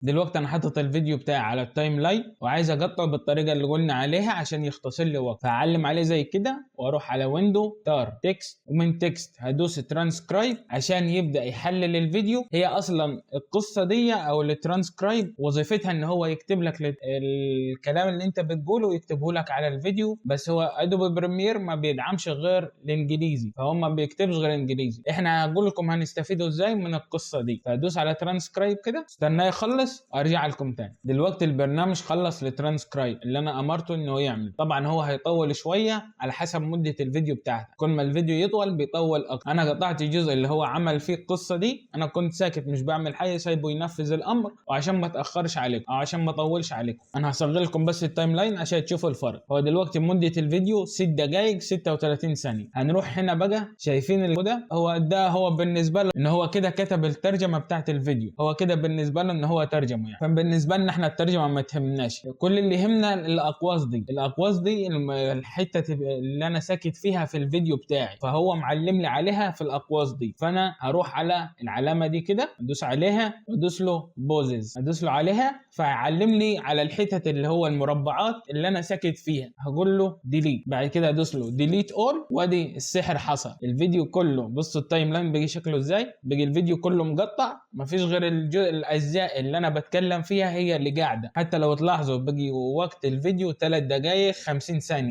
دلوقتي انا حاطط الفيديو بتاعي على التايم لاين وعايز اقطعه بالطريقه اللي قلنا عليها عشان يختصر لي وقت، فهعلم عليه زي كده واروح على ويندو تار تكست، ومن تكست هدوس ترانسكرايب عشان يبدا يحلل الفيديو. هي اصلا القصه دي او الترانسكرايب وظيفتها ان هو يكتب لك الكلام اللي انت بتقوله ويكتبه لك على الفيديو، بس هو ادوبي بريمير ما بيدعمش غير الانجليزي، فهو ما بيكتبش غير انجليزي. احنا هقول لكم هنستفيدوا ازاي من القصه دي، فادوس على ترانسكرايب كده، استناه يخلص وارجع لكم تاني. دلوقتي البرنامج خلص الترانسكرايب اللي انا امرته انه يعمل. طبعا هو هيطول شويه على حسب مده الفيديو بتاعتك، كل ما الفيديو يطول بيطول اكتر. انا قطعت الجزء اللي هو عمل فيه القصه دي، انا كنت ساكت مش بعمل حاجه سايبه ينفذ الامر، وعشان ما تاخرش عليكم او عشان ما اطولش عليكم انا هصغر لكم بس التايم لاين عشان تشوفوا الفرق. هو دلوقتي مده الفيديو 6 دقائق 36 ثانيه. هنروح هنا بقى، شايفين هو بالنسبه له ان هو كده كتب الترجمه بتاعت الفيديو، هو كده بالنسبه له ان هو ترجمه يعني. فبالنسبه لنا احنا الترجمه ما تهمناش، كل اللي يهمنا الاقواس دي الحته اللي انا ساكت فيها في الفيديو بتاعي، فهو معلم لي عليها في الاقواس دي. فانا هروح على العلامه دي كده، ادوس عليها وادوس له بوزز، ادوس له عليها فيعلم لي على الحتت اللي هو المربعات اللي انا ساكت فيها. هقول له ديليت، بعد كده ادوس له ديليت اول، وادي السحر حصل. الفيديو كله بصوا التايم لاين بقي شكله ازاي، بقي الفيديو كله مقطع، مفيش غير الاجزاء اللي انا بتكلم فيها هي اللي قاعده. حتى لو تلاحظوا بقي وقت الفيديو 3 دقائق 50 ثانيه،